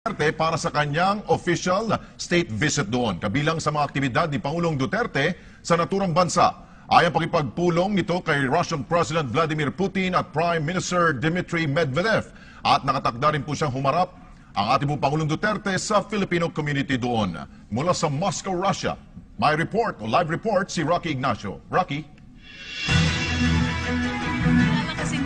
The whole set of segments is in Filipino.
Duterte para sa kanyang official state visit doon. Kabilang sa mga aktibidad ni Pangulong Duterte sa naturang bansa ay ang pakipagpulong nito kay Russian President Vladimir Putin at Prime Minister Dmitry Medvedev. At nakatakda rin po siyang humarap ang ating pong Pangulong Duterte sa Filipino community doon. Mula sa Moscow, Russia, may report o live report si Rocky Ignacio. Rocky?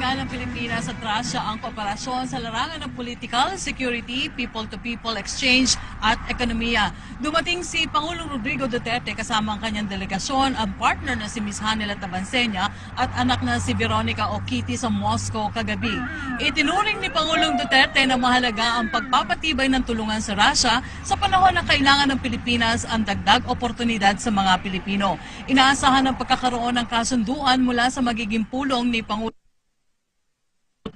Ng Pilipinas at Russia ang kooperasyon sa larangan ng political, security, people-to-people exchange at ekonomiya. Dumating si Pangulong Rodrigo Duterte kasama ang kanyang delegasyon, ang partner na si Ms. Hanela Tabansenya at anak na si Veronica o Kitty sa Moscow kagabi. Itinuring ni Pangulong Duterte na mahalaga ang pagpapatibay ng tulungan sa Russia sa panahon na kailangan ng Pilipinas ang dagdag oportunidad sa mga Pilipino. Inaasahan ang pagkakaroon ng kasunduan mula sa magiging pulong ni Pangulong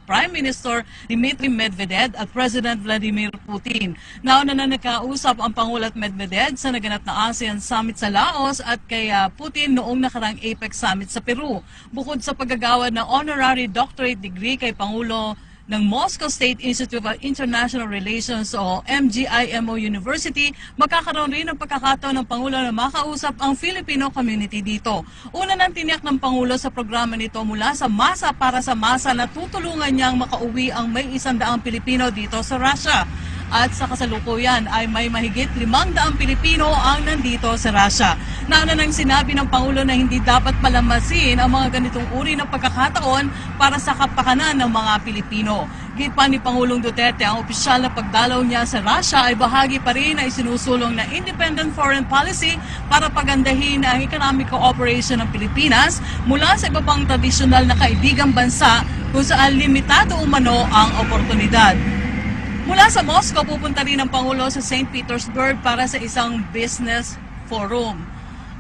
Prime Minister Dmitry Medvedev at President Vladimir Putin. Nauna na nagkausap ang Pangulo at Medvedev sa naganap na ASEAN Summit sa Laos at kay Putin noong nakarang APEC Summit sa Peru. Bukod sa paggagawad ng honorary doctorate degree kay Pangulo ng Moscow State Institute of International Relations o MGIMO University, magkakaroon rin ng pagkakataon ng Pangulo na makausap ang Filipino community dito. Una nang tiniyak ng Pangulo sa programa nito mula sa masa para sa masa na tutulungan niyang makauwi ang may 100 Pilipino dito sa Russia. At sa kasalukuyan ay may mahigit 500 Pilipino ang nandito sa Russia. Nauna nang sinabi ng Pangulo na hindi dapat palamasin ang mga ganitong uri ng pagkakataon para sa kapakanan ng mga Pilipino. Git pa ni Pangulong Duterte, ang opisyal na pagdalaw niya sa Russia ay bahagi pa rin na isinusulong na independent foreign policy para pagandahin ang economic cooperation ng Pilipinas mula sa iba pang tradisyonal na kaibigang bansa kung saan limitado umano ang oportunidad. Mula sa Moscow, pupunta rin ang Pangulo sa St. Petersburg para sa isang business forum.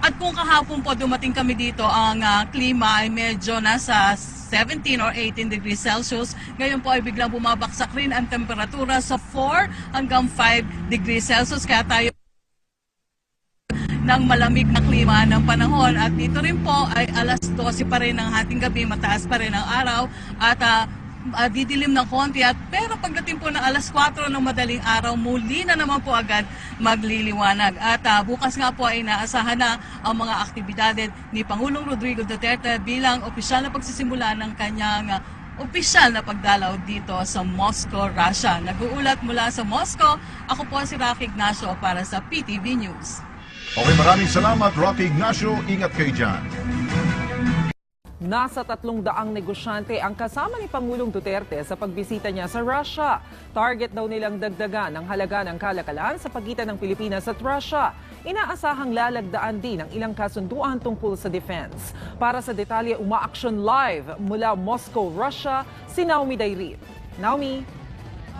At kung kahapon po dumating kami dito, ang klima ay medyo nasa 17 or 18 degrees Celsius. Ngayon po ay biglang bumabaksak rin ang temperatura sa 4 hanggang 5 degrees Celsius. Kaya tayo ng malamig na klima ng panahon. At dito rin po ay alas 12 pa rin ng hating gabi, mataas pa rin ang araw at didilim ng konti pero pagdating po ng alas 4 ng madaling araw, muli na naman po agad magliliwanag. At bukas nga po ay inaasahan na ang mga aktibidades ni Pangulong Rodrigo Duterte bilang opisyal na pagsisimula ng kanyang opisyal na pagdalaw dito sa Moscow, Russia. Nag-uulat mula sa Moscow, ako po si Rocky Ignacio para sa PTV News. Okay, maraming salamat Rocky Ignacio. Ingat kayo dyan. Nasa 300 negosyante ang kasama ni Pangulong Duterte sa pagbisita niya sa Russia. Target daw nilang dagdagan ang halaga ng kalakalan sa pagitan ng Pilipinas at Russia. Inaasahang lalagdaan din ang ilang kasunduan tungkol sa defense. Para sa detalye, uma-action live mula Moscow, Russia, si Naomi Dairit. Naomi?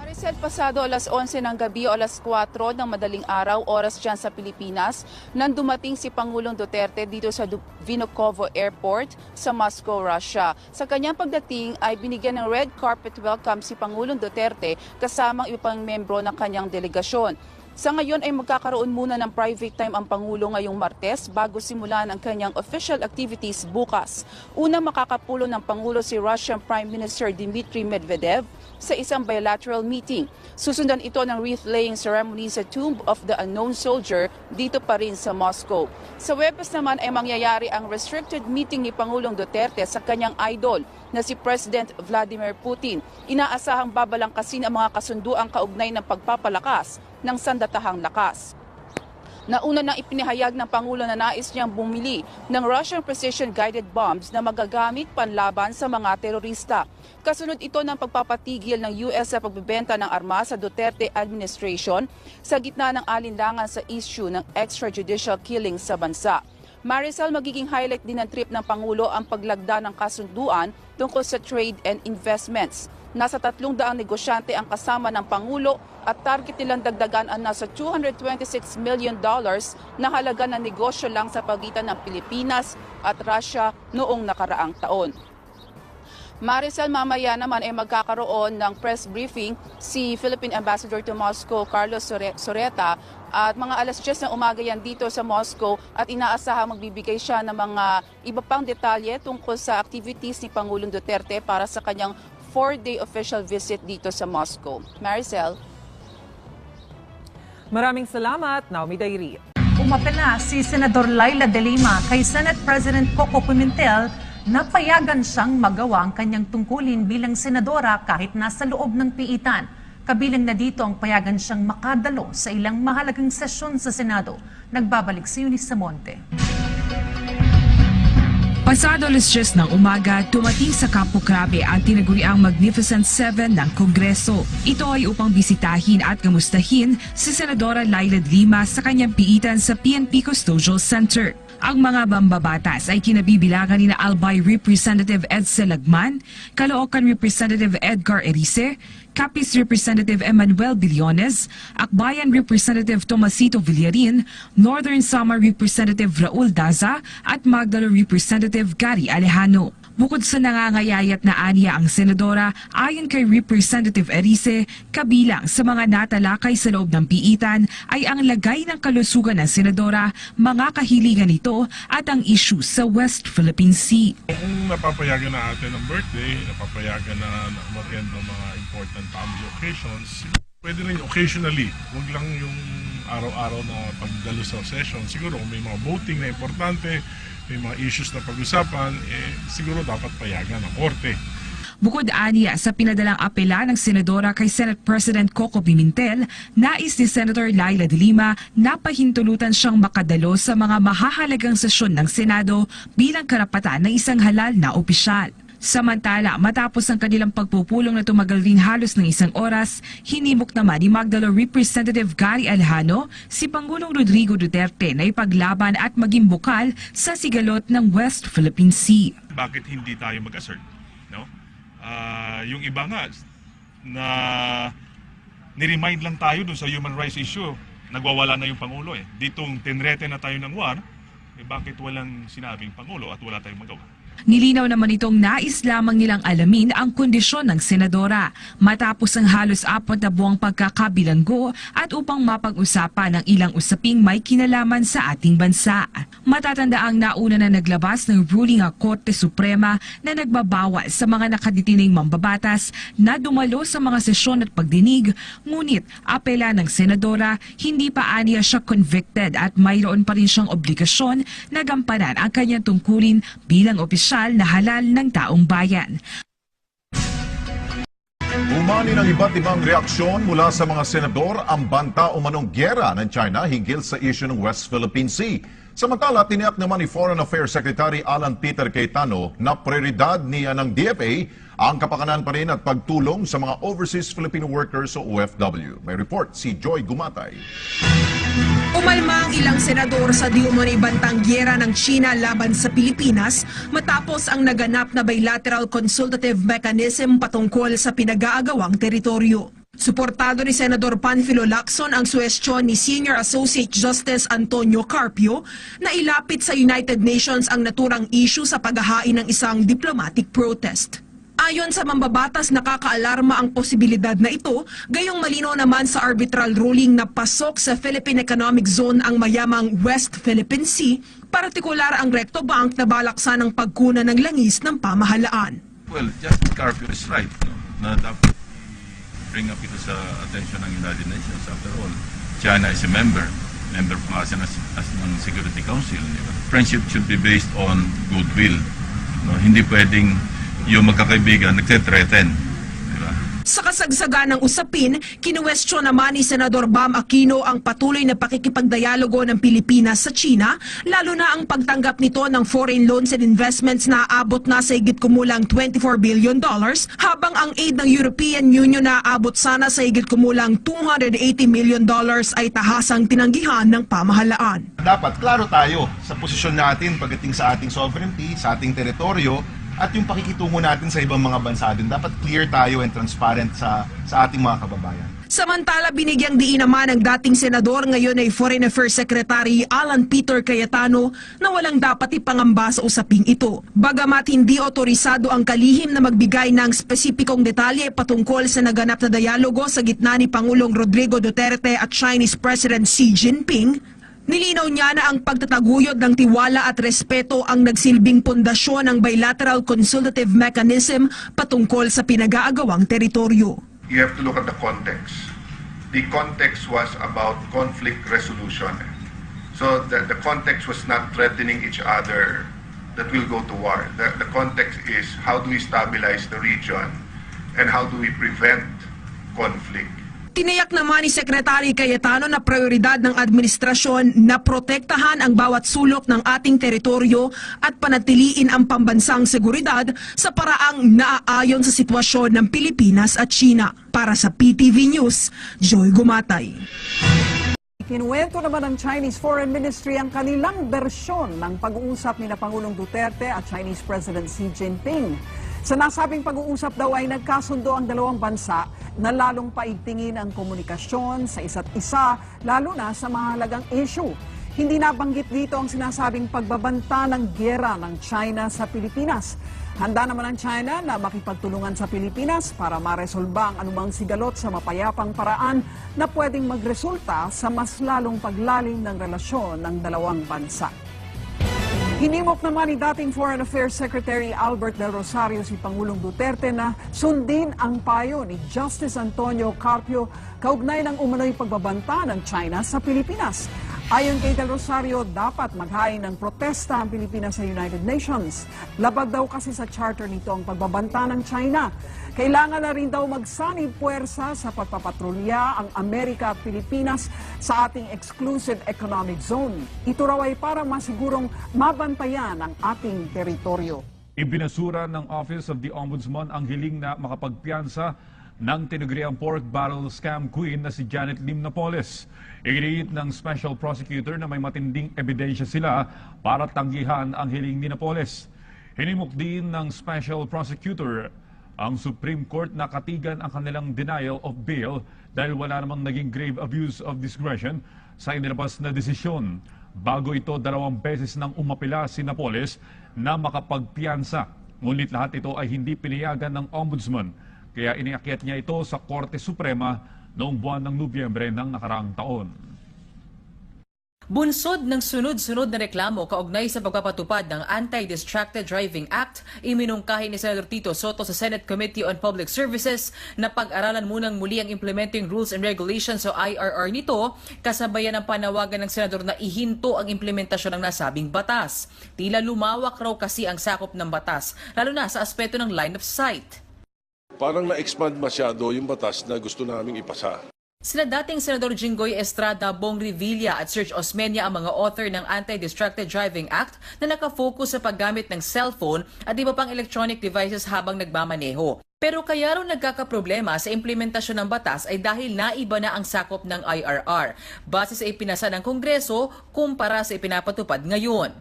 Maricel, pasado alas 11 ng gabi o alas 4 ng madaling araw, oras dyan sa Pilipinas, nang dumating si Pangulong Duterte dito sa Vnukovo Airport sa Moscow, Russia. Sa kanyang pagdating ay binigyan ng red carpet welcome si Pangulong Duterte kasamang iba pang membro ng kanyang delegasyon. Sa ngayon ay magkakaroon muna ng private time ang Pangulo ngayong Martes bago simulan ang kanyang official activities bukas. Una makakapulo ng Pangulo si Russian Prime Minister Dmitry Medvedev sa isang bilateral meeting. Susundan ito ng wreath-laying ceremony sa Tomb of the Unknown Soldier dito pa rin sa Moscow. Sa Huwebes naman ay mangyayari ang restricted meeting ni Pangulong Duterte sa kanyang idol na si President Vladimir Putin. Inaasahang babalangkasin ang mga kasunduang kaugnay ng pagpapalakas ng sandatahang lakas. Nauna nang ipinahayag ng Pangulo na nais niyang bumili ng Russian precision-guided bombs na magagamit panlaban sa mga terorista. Kasunod ito ng pagpapatigil ng US sa pagbebenta ng armas sa Duterte administration sa gitna ng alinlangan sa issue ng extrajudicial killings sa bansa. Maricel, magiging highlight din ng trip ng Pangulo ang paglagda ng kasunduan tungkol sa trade and investments. Nasa 300 negosyante ang kasama ng Pangulo at target nilang dagdagan ang nasa $226 million na halaga ng negosyo lang sa pagitan ng Pilipinas at Russia noong nakaraang taon. Maricel, mamaya naman ay magkakaroon ng press briefing si Philippine Ambassador to Moscow, Carlos Soreta, at mga alas 10 ng umaga yan dito sa Moscow at inaasahang magbibigay siya ng mga iba pang detalye tungkol sa activities ni Pangulong Duterte para sa kanyang 4-day official visit dito sa Moscow. Maricel? Maraming salamat, Naomi Dairi. Umapela si Senador Laila de Lima kay Senate President Coco Pimentel na payagan siyang magawa ang kanyang tungkulin bilang senadora kahit nasa loob ng piitan. Kabilang na dito ang payagan siyang makadalo sa ilang mahalagang sesyon sa Senado. Nagbabalik si Eunice Samonte. Pasado 10 ng umaga, tumating sa Campo Crame ang tinaguriang Magnificent Seven ng Kongreso. Ito ay upang bisitahin at kamustahin si Senadora Laila de Lima sa kanyang piitan sa PNP Custodial Center. Ang mga mambabatas ay kinabibilangan ni Albay Representative Edsel Lagman, Caloocan Representative Edgar Erice, Capiz Representative Emmanuel Billones, Akbayan Representative Tomasito Villarin, Northern Samar Representative Raul Daza at Magdalo Representative Gary Alejano. Bukod sa nangangayayat na aniya ang senadora, ayon kay Representative Erice, kabilang sa mga natalakay sa loob ng piitan ay ang lagay ng kalusugan ng senadora, mga kahilingan nito at ang issue sa West Philippine Sea. Kung napapayagan na atin ng birthday, napapayagan na umattend ng mga important family occasions, pwede rin occasionally, huwag lang yung araw-araw na pagdalo sa session. Siguro may mga voting na importante, may mga issues na pag-usapan, siguro dapat payagan ng korte. Bukod aniya sa pinadalang apela ng senadora kay Senate President Coco Pimentel, nais ni Senator Laila de Lima na pahintulutan siyang makadalo sa mga mahahalagang sesyon ng Senado bilang karapatan ng isang halal na opisyal. Samantala, matapos ang kanilang pagpupulong na tumagal rin halos ng 1 oras, hinimok naman ni Magdalo Representative Gary Alejano si Pangulong Rodrigo Duterte na ipaglaban at maging bukal sa sigalot ng West Philippine Sea. Bakit hindi tayo mag-assert? No? Yung iba nga, na niremind lang tayo dun sa human rights issue, nagwawala na yung Pangulo eh. Ditong tenrete na tayo ng war, bakit walang sinabing Pangulo at wala tayong magawa? Nilinaw naman itong nais lamang nilang alamin ang kondisyon ng senadora matapos ang halos 4 na buwang pagkakabilanggo at upang mapag-usapan ang ilang usaping may kinalaman sa ating bansa. Matatandaang nauna na naglabas ng ruling ang Korte Suprema na nagbabawal sa mga nakadetining mambabatas na dumalo sa mga sesyon at pagdinig, ngunit apela ng senadora, hindi pa aniya siya convicted at mayroon pa rin siyang obligasyon na gampanan ang kanyang tungkulin bilang opisyal na halal ng taong bayan. Umani ng iba't ibang reaksyon mula sa mga senador ang banta o manong gyera ng China hinggil sa issue ng West Philippine Sea. Samantala, tiniyak naman ni Foreign Affairs Secretary Alan Peter Cayetano na prioridad niya ng DFA ang kapakanan pa rin at pagtulong sa mga overseas Filipino workers o OFW. May report si Joy Gumatay. Umalma ang ilang senador sa di-umano'y bantang gyera ng China laban sa Pilipinas matapos ang naganap na bilateral consultative mechanism patungkol sa pinag-aagawang teritoryo. Suportado ni Senador Panfilo Lacson ang suwestyon ni Senior Associate Justice Antonio Carpio na ilapit sa United Nations ang naturang issue sa paghahain ng isang diplomatic protest. Ayon sa mambabatas, nakakaalarma ang posibilidad na ito, gayong malinaw naman sa arbitral ruling na pasok sa Philippine Economic Zone ang mayamang West Philippine Sea, partikular ang Recto Bank na balaksan ng pagkuna ng langis ng pamahalaan. Well, Justice Carpio is right, no? Na dapat bring up ito sa attention ng United Nations. After all, China is a member pa nga as ng Security Council. Diba? Friendship should be based on goodwill. No? Hindi pwedeng yung magkakaibigan nagte-threaten. Diba? Sa kasagsagan ng usapin, kinuwestiyon naman ni Senador Bam Aquino ang patuloy na pakikipagdialogo ng Pilipinas sa China, lalo na ang pagtanggap nito ng foreign loans and investments na aabot na sa higit kumulang $24 billion, habang ang aid ng European Union na aabot sana sa higit kumulang $280 million ay tahasang tinanggihan ng pamahalaan. Dapat klaro tayo sa posisyon natin pagdating sa ating sovereignty, sa ating teritoryo, at yung pakikitungo natin sa ibang mga bansa din. Dapat clear tayo and transparent sa ating mga kababayan. Samantala, binigyang diin naman ng dating senador, ngayon ay Foreign Affairs Secretary Alan Peter Cayetano, na walang dapat ipangamba sa usaping ito. Bagamat hindi otorisado ang kalihim na magbigay ng spesipikong detalye patungkol sa naganap na dialogo sa gitna ni Pangulong Rodrigo Duterte at Chinese President Xi Jinping, nilinaw niya na ang pagtataguyod ng tiwala at respeto ang nagsilbing pundasyon ng bilateral consultative mechanism patungkol sa pinag-aagawang teritoryo. You have to look at the context. the context was about conflict resolution. So the context was not threatening each other that we'll go to war. The context is how do we stabilize the region and how do we prevent conflict. Tiniyak naman ni Secretary Cayetano na prioridad ng administrasyon na protektahan ang bawat sulok ng ating teritoryo at panatiliin ang pambansang seguridad sa paraang naaayon sa sitwasyon ng Pilipinas at China. Para sa PTV News, Joy Gumatay. Kinuwento naman ng Chinese Foreign Ministry ang kanilang bersyon ng pag-uusap ni Pangulong Duterte at Chinese President Xi Jinping. Sa nasabing pag-uusap daw ay nagkasundo ang dalawang bansa na lalong paigtingin ang komunikasyon sa isa't isa, lalo na sa mahalagang issue. Hindi nabanggit dito ang sinasabing pagbabanta ng gyera ng China sa Pilipinas. Handa naman ang China na makipagtulungan sa Pilipinas para maresolba ang anumang sigalot sa mapayapang paraan na pwedeng magresulta sa mas lalong paglalim ng relasyon ng dalawang bansa. Hinimok naman ni dating Foreign Affairs Secretary Albert Del Rosario si Pangulong Duterte na sundin ang payo ni Justice Antonio Carpio kaugnay ng umano'y pagbabanta ng China sa Pilipinas. Ayon kay Del Rosario, dapat maghain ng protesta ang Pilipinas sa United Nations. Labag daw kasi sa charter nito ang pagbabanta ng China. Kailangan na rin daw magsanib puwersa sa pagpapatrolya ang Amerika at Pilipinas sa ating exclusive economic zone. Ito raw ay para masigurong mabantayan ang ating teritoryo. Ibinasura ng Office of the Ombudsman ang hiling na makapagpiyansa ng tinaguriang pork barrel scam queen na si Janet Lim Napoles. Iginiit ng special prosecutor na may matinding ebidensya sila para tanggihan ang hiling ni Napoles. Hinimok din ng special prosecutor ang Supreme Court na katigan ang kanilang denial of bail dahil wala namang naging grave abuse of discretion sa inilabas na desisyon. Bago ito, 2 beses nang umapila si Napoles na makapagpiyansa. Ngunit lahat ito ay hindi pinayagan ng Ombudsman. Kaya iniakyat niya ito sa Korte Suprema noong buwan ng Nobyembre ng nakaraang taon. Bunsod ng sunod-sunod na reklamo kaugnay sa pagpapatupad ng Anti-Distracted Driving Act, iminungkahi ni Senator Tito Soto sa Senate Committee on Public Services na pag-aralan munang muli ang Implementing Rules and Regulations o IRR nito, kasabayan ng panawagan ng Senador na ihinto ang implementasyon ng nasabing batas. Tila lumawak raw kasi ang sakop ng batas, lalo na sa aspeto ng line of sight. Parang na-expand masyado yung batas na gusto naming ipasa. Sina dating Senador Jinggoy Estrada, Bong Revilla at Serge Osmeña ang mga author ng Anti-Distracted Driving Act na nakafocus sa paggamit ng cellphone at iba pang electronic devices habang nagmamaneho. Pero kaya raw nagkakaproblema sa implementasyon ng batas ay dahil naiba na ang sakop ng IRR base sa ipinasa ng Kongreso kumpara sa ipinapatupad ngayon.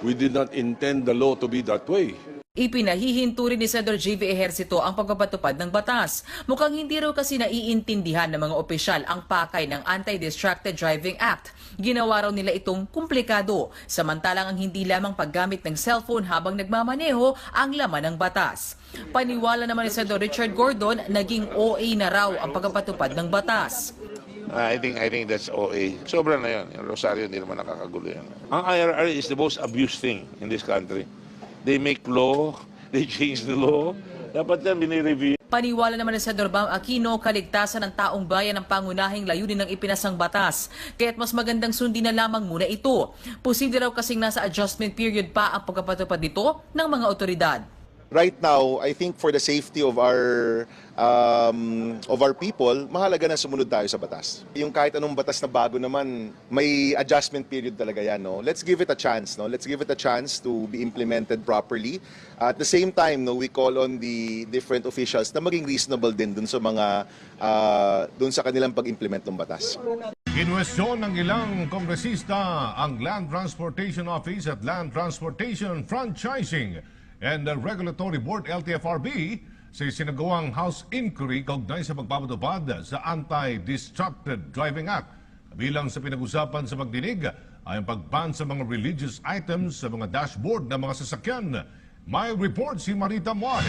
We did not intend the law to be that way. Ipinahihinto rin ni Senador J.V. Ejercito ang pagpapatupad ng batas. Mukhang hindi raw kasi naiintindihan ng mga opisyal ang pakay ng Anti-Distracted Driving Act. Ginawa raw nila itong komplikado, samantalang ang hindi lamang paggamit ng cellphone habang nagmamaneho ang laman ng batas. Paniwala naman ni Senador Richard Gordon, naging OA na raw ang pagpapatupad ng batas. I think that's OA. Sobra na yun. Yung Rosario hindi naman nakakagulo yan. Ang IRR is the most abused thing in this country. They make law, they change the law. Dapat yan binireview. Paniwala naman ni Senador Bam Aquino, kaligtasan ng taong bayan ang pangunahing layunin ng ipinasang batas. Kaya't mas magandang sundin na lamang muna ito. Posible raw kasing nasa adjustment period pa ang pagpapatupad nito ng mga otoridad. Right now, I think for the safety of our people, mahalaga na sumunod tayo sa batas. Yung kahit anong batas na bago naman, may adjustment period talaga yan. No? Let's give it a chance. No? Let's give it a chance to be implemented properly. At the same time, no, we call on the different officials na maging reasonable din dun sa mga dun sa kanilang pag-implement ng batas. Kinwestiyon ng ilang kongresista ang Land Transportation Office at Land Transportation Franchising and the Regulatory Board LTFRB sa sinagawang House Inquiry kaugnay sa pagpapatupad sa Anti-Distracted Driving Act. Kabilang sa pinag-usapan sa pagdinig ay ang pag-ban sa mga religious items sa mga dashboard ng mga sasakyan. May report si Marita Moare.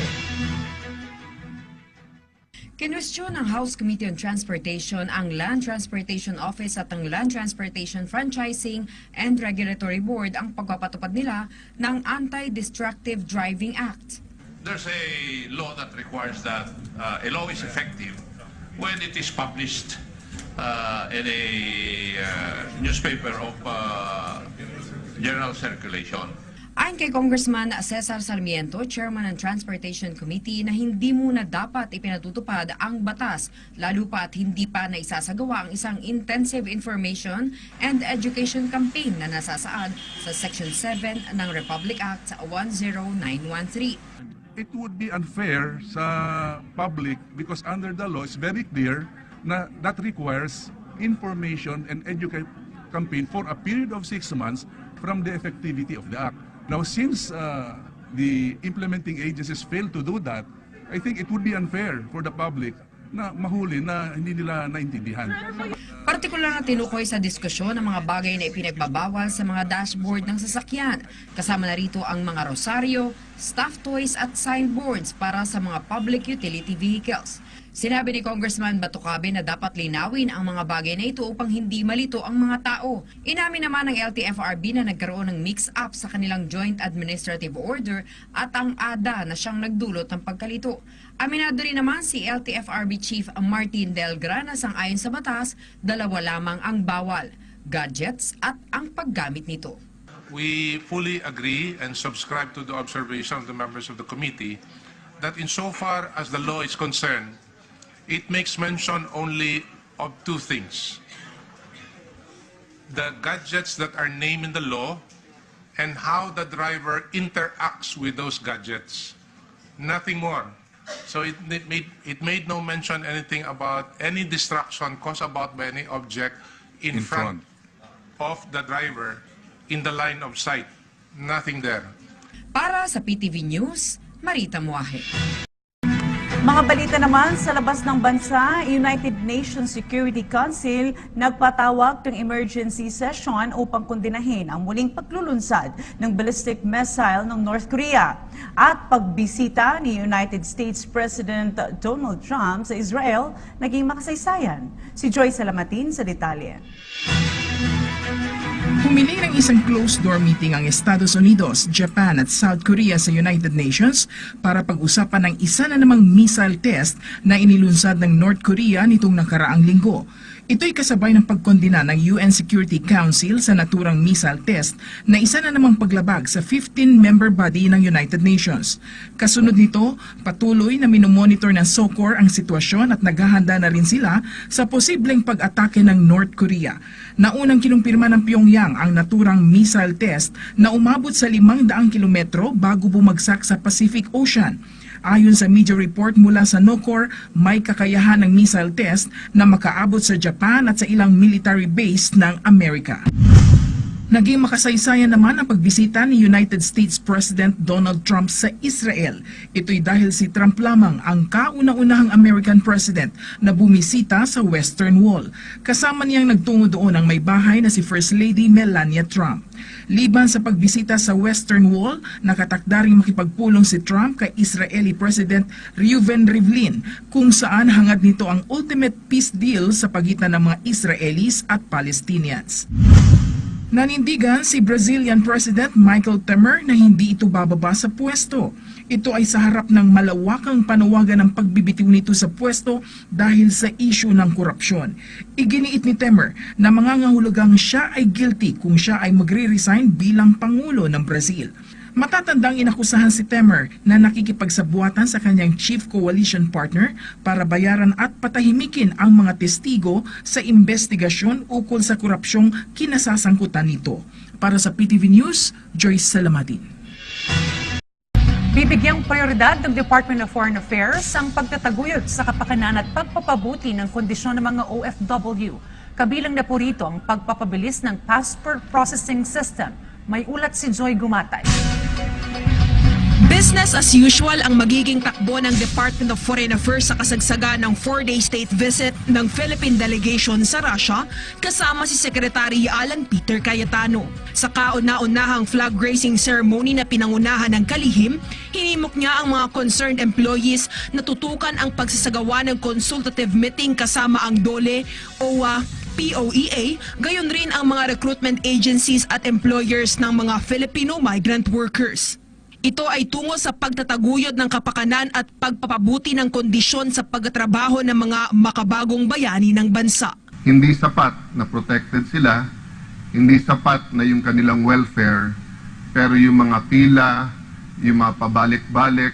Kinwestiyon ng House Committee on Transportation ang Land Transportation Office at ang Land Transportation Franchising and Regulatory Board ang pagpapatupad nila ng Anti-Distracted Driving Act. There's a law that requires that a law is effective when it is published in a newspaper of general circulation. Ayon kay Congressman Cesar Sarmiento, Chairman ng Transportation Committee, na hindi muna dapat ipinatutupad ang batas, lalo pat hindi pa naisasagawa ang isang intensive information and education campaign na nasasaad sa Section 7 ng Republic Act 10913. It would be unfair sa public because under the law it's very clear na that requires information and education campaign for a period of 6 months from the effectivity of the act. Now, since the implementing agencies failed to do that, I think it would be unfair for the public na mahuli na hindi nila naintindihan. Partikular na tinukoy sa diskusyon ang mga bagay na ipinagbabawal sa mga dashboard ng sasakyan. Kasama na rito ang mga rosaryo, stuffed toys at signboards para sa mga public utility vehicles. Sinabi ni Congressman Batucabe na dapat linawin ang mga bagay na ito upang hindi malito ang mga tao. Inamin naman ng LTFRB na nagkaroon ng mix-up sa kanilang Joint Administrative Order at ang ADA na siyang nagdulot ng pagkalito. Aminado rin naman si LTFRB Chief Martin Delgra na sang-ayon sa batas, dalawa lamang ang bawal, gadgets at ang paggamit nito. We fully agree and subscribe to the observation of the members of the committee that insofar as the law is concerned, it makes mention only of 2 things. The gadgets that are named in the law and how the driver interacts with those gadgets. Nothing more. So it made no mention anything about any distraction caused about by any object in front of the driver in the line of sight. Nothing there. Para sa PTV News, Marita Muaje. Mga balita naman sa labas ng bansa, United Nations Security Council nagpatawag ng emergency session upang kondinahin ang muling paglulunsad ng ballistic missile ng North Korea at pagbisita ni United States President Donald Trump sa Israel naging makasaysayan. Si Joy Salamatin sa detalye. Humiling ng isang closed-door meeting ang Estados Unidos, Japan at South Korea sa United Nations para pag-usapan ng isa na namang missile test na inilunsad ng North Korea nitong nakaraang linggo. Ito'y kasabay ng pagkondina ng UN Security Council sa naturang missile test na isa na namang paglabag sa 15-member body ng United Nations. Kasunod nito, patuloy na minomonitor ng SOCOR ang sitwasyon at naghahanda na rin sila sa posibleng pag-atake ng North Korea. Naunang kinumpirma ng Pyongyang ang naturang missile test na umabot sa 500 kilometro bago bumagsak sa Pacific Ocean. Ayon sa media report mula sa NOCOR, may kakayahan ng missile test na makaabot sa Japan at sa ilang military base ng Amerika. Naging makasaysayan naman ang pagbisita ni United States President Donald Trump sa Israel. Ito'y dahil si Trump lamang ang kauna-unahang American President na bumisita sa Western Wall. Kasama niyang nagtungo doon ang may bahay na si First Lady Melania Trump. Liban sa pagbisita sa Western Wall, nakatakda ring makipagpulong si Trump kay Israeli President Reuven Rivlin kung saan hangad nito ang ultimate peace deal sa pagitan ng mga Israelis at Palestinians. Nanindigan si Brazilian President Michael Temer na hindi ito bababa sa pwesto. Ito ay sa harap ng malawakang panawagan ng pagbibitiw nito sa pwesto dahil sa issue ng korupsyon. Iginiit ni Temer na mangangahulugang siya ay guilty kung siya ay magre-resign bilang Pangulo ng Brazil. Matatandang inakusahan si Temer na nakikipagsabuatan sa kanyang chief coalition partner para bayaran at patahimikin ang mga testigo sa investigasyon ukol sa korupsyong kinasasangkutan nito. Para sa PTV News, Joyce Salamatin. Bibigyang prioridad ng Department of Foreign Affairs ang pagtataguyod sa kapakanan at pagpapabuti ng kondisyon ng mga OFW. Kabilang na po rito ang pagpapabilis ng passport processing system. May ulat si Joy Gumatay. Business as usual ang magiging takbo ng Department of Foreign Affairs sa kasagsagan ng 4-day state visit ng Philippine delegation sa Russia kasama si Secretary Alan Peter Cayetano. Sa kauna-unahang flag raising ceremony na pinangunahan ng kalihim, hinimok niya ang mga concerned employees na tutukan ang pagsasagawa ng consultative meeting kasama ang DOLE, OWA, POEA, gayon rin ang mga recruitment agencies at employers ng mga Filipino migrant workers. Ito ay tungo sa pagtataguyod ng kapakanan at pagpapabuti ng kondisyon sa pagtatrabaho ng mga makabagong bayani ng bansa. hindi sapat na protected sila, hindi sapat na yung kanilang welfare, pero yung mga pila, yung mga pabalik-balik,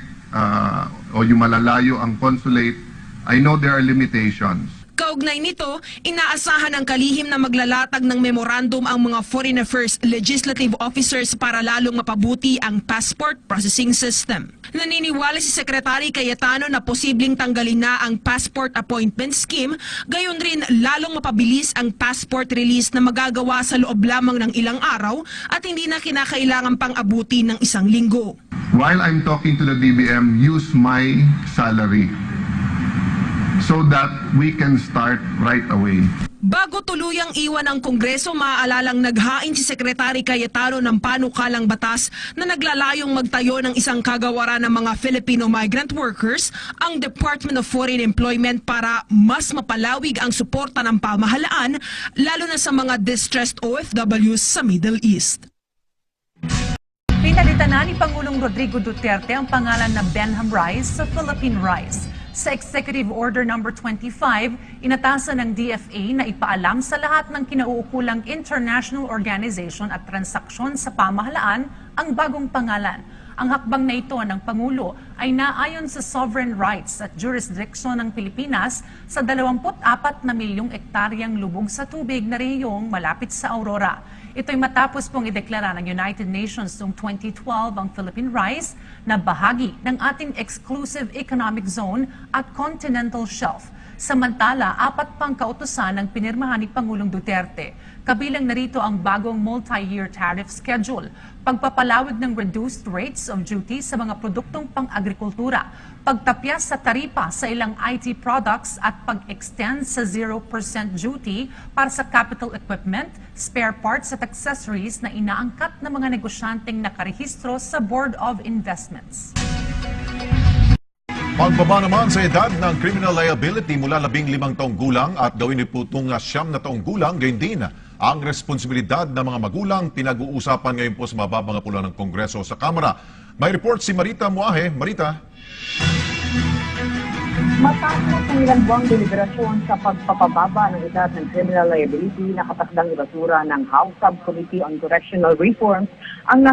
o yung malalayo ang consulate, I know there are limitations. Kaugnay nito, inaasahan ng kalihim na maglalatag ng memorandum ang mga Foreign Affairs Legislative Officers para lalong mapabuti ang passport processing system. Naniniwala si Secretary Cayetano na posibleng tanggalin na ang passport appointment scheme, gayon rin lalong mapabilis ang passport release na magagawa sa loob lamang ng ilang araw at hindi na kinakailangan pang abuti ng 1 linggo. While I'm talking to the DBM, use my salary so that we can start right away. Bago tuluyang iwan ng Kongreso, maaalalang naghain si Secretary Cayetano ng panukalang batas na naglalayong magtayo ng isang kagawaran ng mga Filipino migrant workers, ang Department of Foreign Employment, para mas mapalawig ang suporta ng pamahalaan, lalo na sa mga distressed OFWs sa Middle East. Pinalitan na ni Pangulong Rodrigo Duterte ang pangalan na Benham Rice sa Philippine Rice. Sa Executive Order No. 25, inatasan ng DFA na ipaalam sa lahat ng kinauukulang international organization at transaksyon sa pamahalaan ang bagong pangalan. Ang hakbang na ito ng Pangulo ay naayon sa sovereign rights at jurisdiction ng Pilipinas sa 24 na milyong ektaryang lubog sa tubig na rehiyong malapit sa Aurora. Ito'y matapos pong ideklara ng United Nations noong 2012 ang Philippine Rice na bahagi ng ating exclusive economic zone at continental shelf. Samantala, 4 pang kautusan ang pinirmahan ni Pangulong Duterte. Kabilang narito ang bagong multi-year tariff schedule, pagpapalawig ng reduced rates of duty sa mga produktong pang-agrikultura, pagtapyas sa taripa sa ilang IT products at pag-extend sa 0% duty para sa capital equipment, spare parts at accessories na inaangkat ng mga negosyanteng nakarehistro sa Board of Investments. Pagbaba naman sa edad ng criminal liability mula 15 taong gulang at gawin iputong 9 na taong gulang, gayon din ang responsibilidad ng mga magulang pinag-uusapan ngayon po sa mababang pula ng Kongreso sa Kamara. May report si Marita Muahe. Marita. Matapos ang ilang buwang deliberasyon sa pagpapababa ng edad ng criminal liability, nakatakdang ibasura ng House Subcommittee on Correctional Reforms ang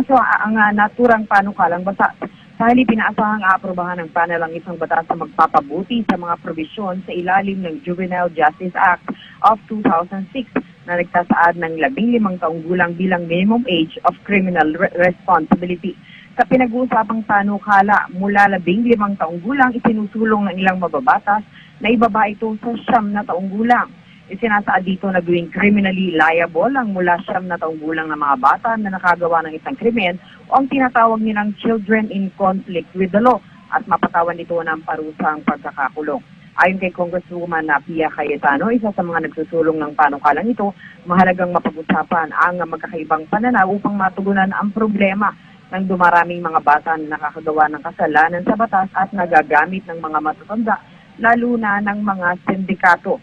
naturang panukalang batas. Sa halip, inaasahang aaprobahan ng panel ang isang batas na magpapabuti sa mga probisyon sa ilalim ng Juvenile Justice Act of 2006 na nagsasaad ng 15 taong gulang bilang minimum age of criminal responsibility. Sa pinag-uusapang panukala, mula 15 taong gulang, isinusulong ng ilang mababatas na ibaba ito sa 9 na taong gulang. Isinasaad dito na gawing criminally liable ang mula 9 na taong gulang na mga bata na nakagawa ng isang krimen o ang tinatawag nilang children in conflict with the law at mapatawan ito ng parusang pagkakakulong. Ayon kay Congresswoman Pia Cayetano, isa sa mga nagsusulong ng panukalang ito, mahalagang mapag-usapan ang magkakaibang pananaw upang matugunan ang problema ng dumaraming mga bata na nakakagawa ng kasalanan sa batas at nagagamit ng mga matatanda, lalo na ng mga sindikato.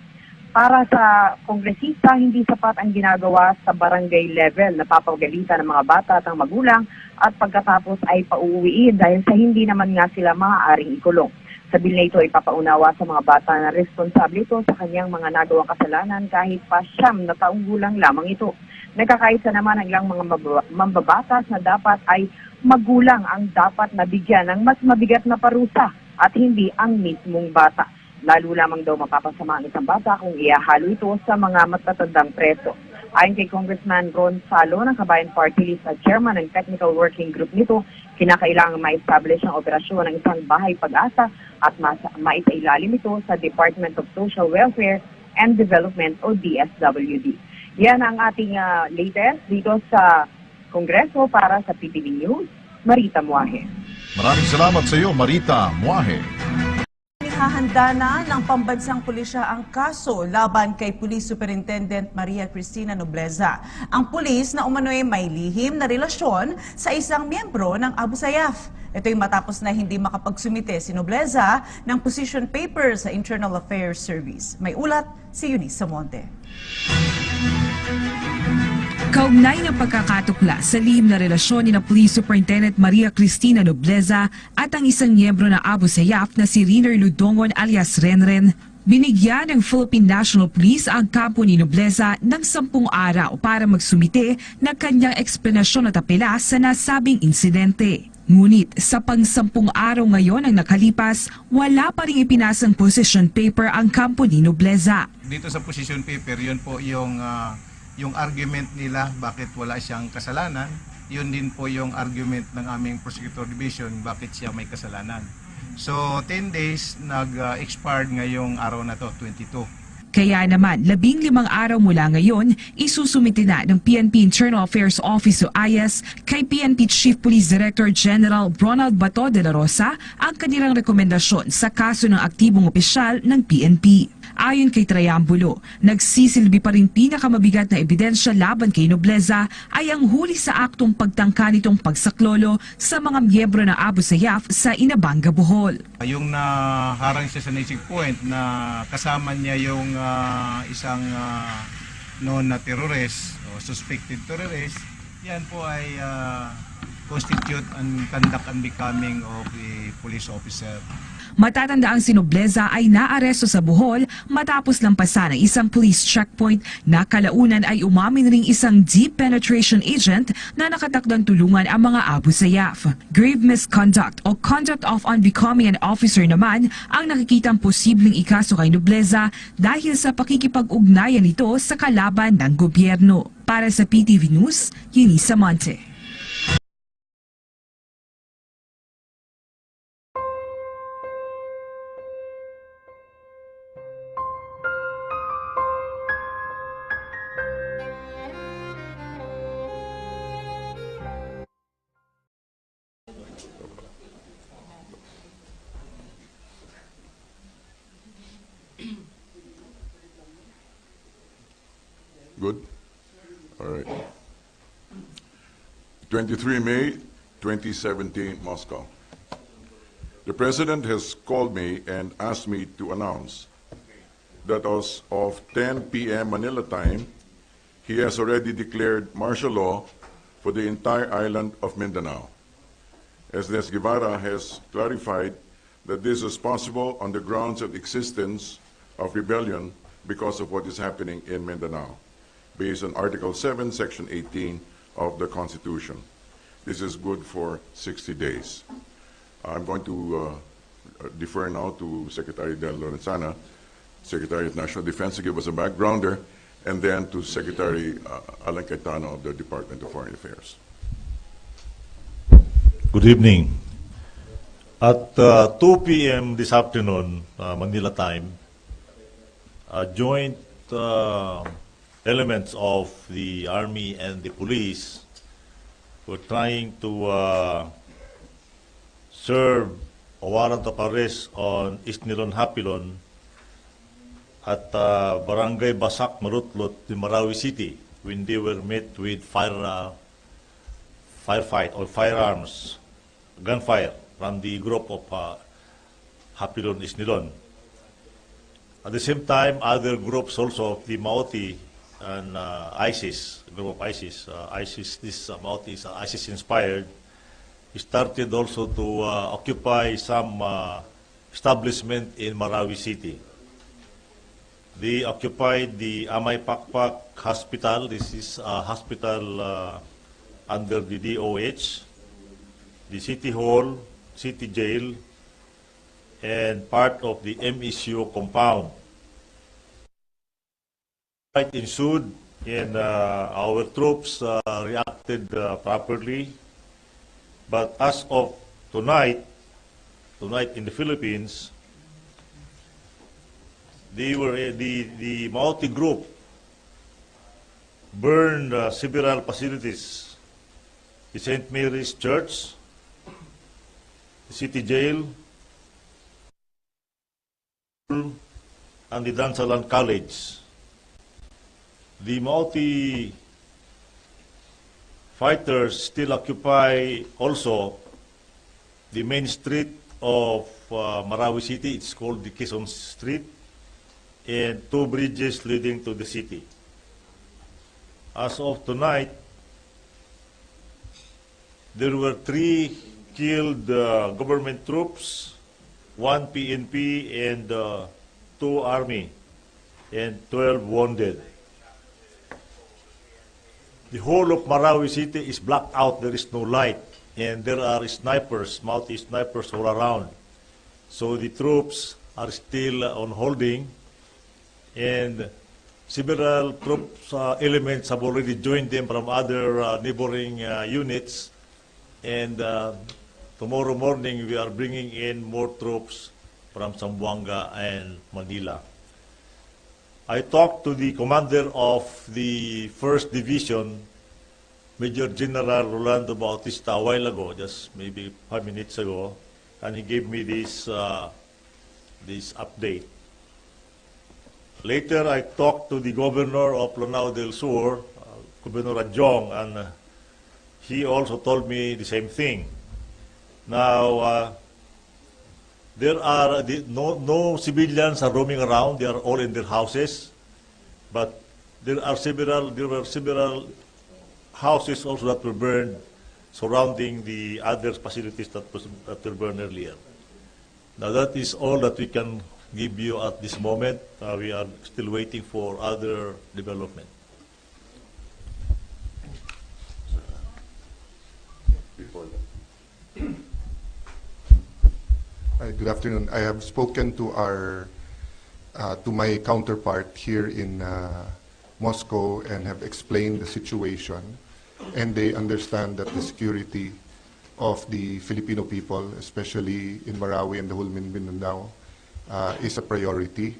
Para sa kongresista, hindi sapat ang ginagawa sa barangay level. Napapagalitan ng mga bata at ang magulang at pagkatapos ay pauuwiin dahil sa hindi naman nga sila maaaring ikulong. Sa bill na ito ay papaunawa sa mga bata na responsable ito sa kanyang mga nagawang kasalanan kahit pa 9 na taong gulang lamang ito. Nagkakaisa naman ang ilang mga mambabatas na dapat ay magulang ang dapat nabigyan ng mas mabigat na parusa at hindi ang mismong bata. Lalo lamang daw mapapasama ang isang bata kung iahalo ito sa mga matatandang preso. Ayon kay Congressman Ron Salo ng Kabayan Party List at Chairman ng Technical Working Group nito, kinakailangan ma-establish ang operasyon ng isang bahay pag-asa at maisailalim ito sa Department of Social Welfare and Development o DSWD. Yan ang ating latest dito sa Kongreso para sa PTV News. Marita Muahe. Maraming salamat sa iyo, Marita Muahe. Hahanda na ng pambansang pulisya ang kaso laban kay Police Superintendent Maria Cristina Nobleza. Ang pulis na umano'y may lihim na relasyon sa isang miyembro ng Abu Sayyaf. Ito'y matapos na hindi makapagsumite si Nobleza ng position paper sa Internal Affairs Service. May ulat si Eunice Samonte. Kaugnay ng pagkakatukla sa lihim na relasyon ni Police Superintendent Maria Cristina Nobleza at ang isang miyembro ng Abu Sayyaf na si Riner Ludongon alias Renren, Binigyan ng Philippine National Police ang kampo ni Nobleza ng 10 araw para magsumite ng kanyang eksplanasyon at apela sa nasabing insidente. Ngunit sa pang-10 araw ngayon ang nakalipas, wala pa ring ipinasang position paper ang kampo ni Nobleza. Dito sa position paper, yun po yung argument nila bakit wala siyang kasalanan. Yun din po yung argument ng aming prosecutor division bakit siya may kasalanan. So 10 days nag-expired ngayong araw na to, 22. Kaya naman, 15 araw mula ngayon, isusumite na ng PNP Internal Affairs Office o IAS kay PNP Chief Police Director General Ronald Bato de la Rosa ang kanilang rekomendasyon sa kaso ng aktibong opisyal ng PNP. Ayon kay Triambulo, nagsisilbi pa rin pinakamabigat na ebidensya laban kay Nobleza ay ang huli sa aktong pagtangka nitong pagsaklolo sa mga miyembro ng Abu Sayyaf sa Inabanga, Bohol. Yung naharang siya sa Nisig Point na kasama niya yung isang known na terrorist o suspected terrorist, yan po ay constitute and conduct unbecoming of a police officer. Matatandaang si Nobleza ay naaresto sa Bohol matapos lampasan ng isang police checkpoint na kalaunan ay umamin ring isang deep penetration agent na nakatakdang tulungan ang mga Abu Sayyaf. Grave misconduct o conduct of unbecoming an officer naman ang nakikitang posibleng ikaso kay Nobleza dahil sa pakikipag-ugnayan nito sa kalaban ng gobyerno. Para sa PTV News, Eunice Monte. Good? All right. 23 May 2017, Moscow. The President has called me and asked me to announce that as of 10 p.m. Manila time, he has already declared martial law for the entire island of Mindanao. Esnes Guevara has clarified that this is possible on the grounds of existence of rebellion because of what is happening in Mindanao, based on Article 7, Section 18 of the Constitution. This is good for 60 days. I'm going to defer now to Secretary Del Lorenzana, Secretary of National Defense, to give us a backgrounder, and then to Secretary Alan Cayetano of the Department of Foreign Affairs. Good evening. At 2 p.m. this afternoon, Manila time, joint elements of the Army and the police were trying to serve a warrant of arrest on Isnilon Hapilon at Barangay Basak, Marutlot in Marawi City when they were met with firefight or firearms, gunfire from the group of Hapilon Isnilon. At the same time, other groups also of the Maoti and ISIS, group of ISIS, this Maoti is ISIS-inspired, started also to occupy some establishment in Marawi City. They occupied the Amay Pakpak Hospital. This is a hospital under the DOH, the City Hall, City Jail, and part of the MSU compound. Fight ensued and our troops reacted properly. But as of tonight in the Philippines, they were the Maoti group burned several facilities: the St. Mary's Church, the City Jail, and the Dansalan College. The Maoti fighters still occupy also the main street of Marawi City. It's called the Quezon Street, and 2 bridges leading to the city. As of tonight, there were 3 killed government troops, 1 PNP, and 2 Army and 12 wounded. The whole of Marawi City is blacked out. There is no light, and there are snipers, multi-snipers all around. So the troops are still on holding, and several troops elements have already joined them from other neighboring units. And tomorrow morning, we are bringing in more troops from Zamboanga and Manila. I talked to the commander of the 1st Division, Major General Rolando Bautista, a while ago, just maybe 5 minutes ago, and he gave me this update. Later, I talked to the governor of Lanao del Sur, Governor Adjong, and he also told me the same thing. Now, there are no civilians are roaming around. They are all in their houses, but there were several houses also that were burned surrounding the other facilities that were burned earlier. Now that is all that we can give you at this moment. We are still waiting for other development. Good afternoon. I have spoken to my counterpart here in Moscow and have explained the situation, and they understand that the security of the Filipino people, especially in Marawi and the whole Mindanao, is a priority.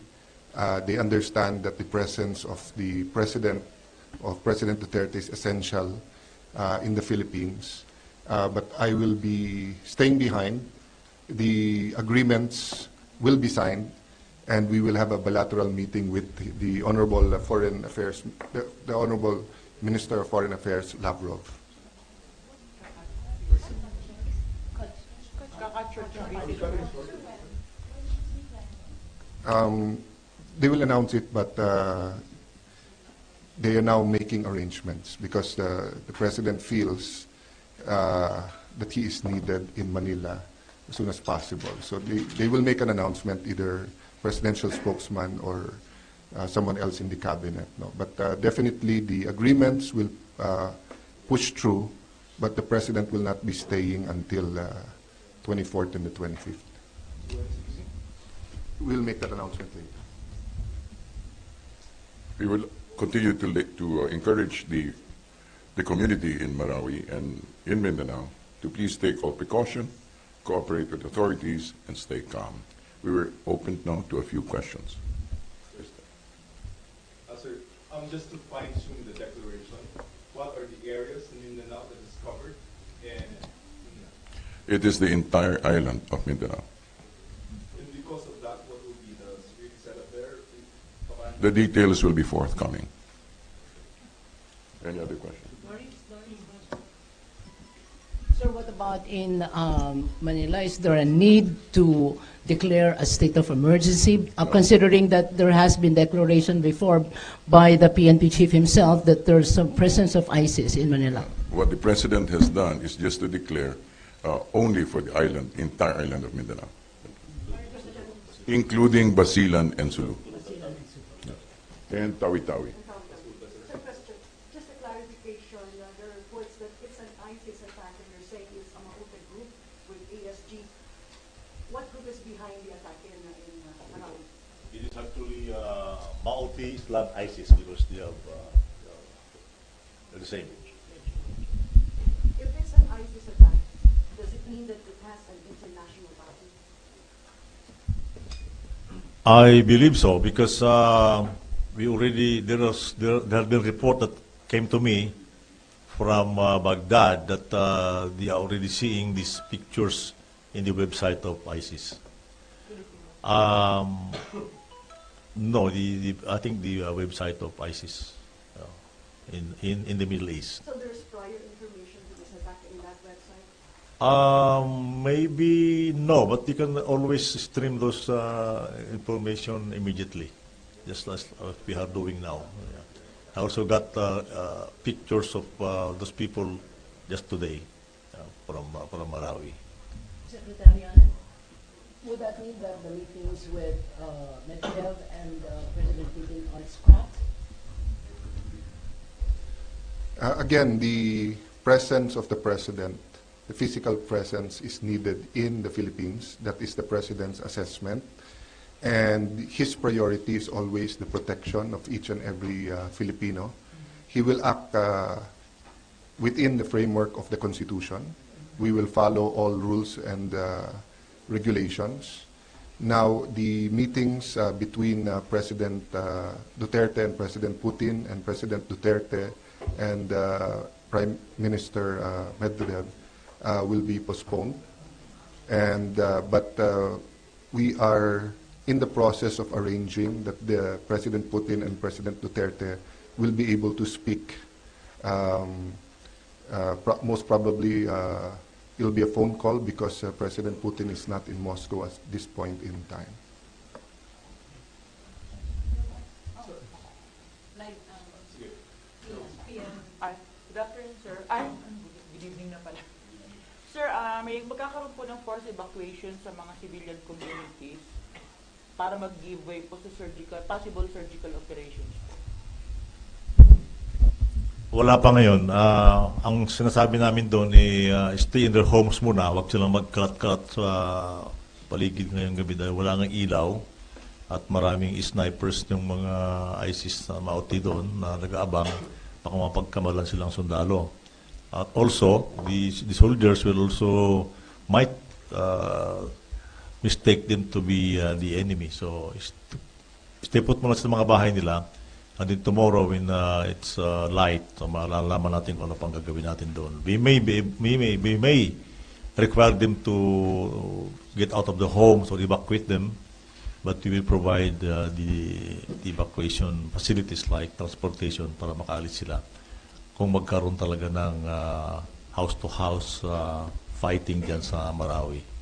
They understand that the presence of President Duterte is essential in the Philippines, but I will be staying behind. The agreements will be signed, and we will have a bilateral meeting with the Honorable Foreign Affairs, the Honorable Minister of Foreign Affairs, Lavrov. They will announce it, but they are now making arrangements because the President feels that he is needed in Manila as soon as possible. So they will make an announcement, either presidential spokesman or someone else in the cabinet. No? But definitely the agreements will push through, but the President will not be staying until 24th and the 25th. We'll make that announcement later. We will continue to encourage the community in Marawi and in Mindanao to please take all precaution, cooperate with authorities, and stay calm. We were open now to a few questions. Sir, just to fine-tune the declaration, what are the areas in Mindanao that is covered? And It is the entire island of Mindanao. and because of that, what will be the security setup there? The details will be forthcoming. Any other questions? Sir, what about in Manila? Is there a need to declare a state of emergency, considering that there has been declaration before by the PNP chief himself that there's some presence of ISIS in Manila? What the President has done is just to declare only for the island, entire island of Mindanao, including Basilan and Sulu, and Tawi-Tawi. Just a clarification, there are reports that it's an ISIS attack and you're saying it's a Maute group with ASG. What group is behind the attack in Marawi? It is actually Maute Islam ISIS because they are the same. If it's an ISIS attack, does it mean that it has an international backing? I believe so because there have been report that came to me from Baghdad that they are already seeing these pictures in the website of ISIS. No, I think the website of ISIS in the Middle East. So there's prior information to this attack in that website? Maybe no, but you can always stream those information immediately, just as we are doing now. Yeah. I also got pictures of those people just today from Marawi. Secretary Allen? Would that mean that the meetings with Medvedev and President Putin are scrapped? Again, the presence of the president, the physical presence is needed in the Philippines. That is the president's assessment. And his priority is always the protection of each and every Filipino. He will act within the framework of the Constitution. We will follow all rules and regulations. Now, the meetings between President Duterte and President Putin and President Duterte and Prime Minister Medvedev will be postponed. But we are in the process of arranging that the President Putin and President Duterte will be able to speak. Most probably, it'll be a phone call because President Putin is not in Moscow at this point in time. Good afternoon, sir. Good evening na pala. Sir, may magkakaroon po ng forced evacuation sa mga civilian communities para mag-give way po sa possible surgical operations. Wala pa ngayon. Ang sinasabi namin doon ay stay in their homes muna. Huwag silang magkalat-kalat sa paligid ngayong gabi dahil wala nang ilaw at maraming snipers ng mga ISIS na mauti doon na nag-aabang baka mapagkamalan silang sundalo. At also, the soldiers will also might mistake them to be the enemy. So, stay put muna sa mga bahay nila. And then tomorrow when it's light, so malalaman natin kung ano pang gagawin natin doon. We may require them to get out of the homes or evacuate them, but we will provide the evacuation facilities like transportation para makaalis sila kung magkaroon talaga ng house-to-house fighting dyan sa Marawi.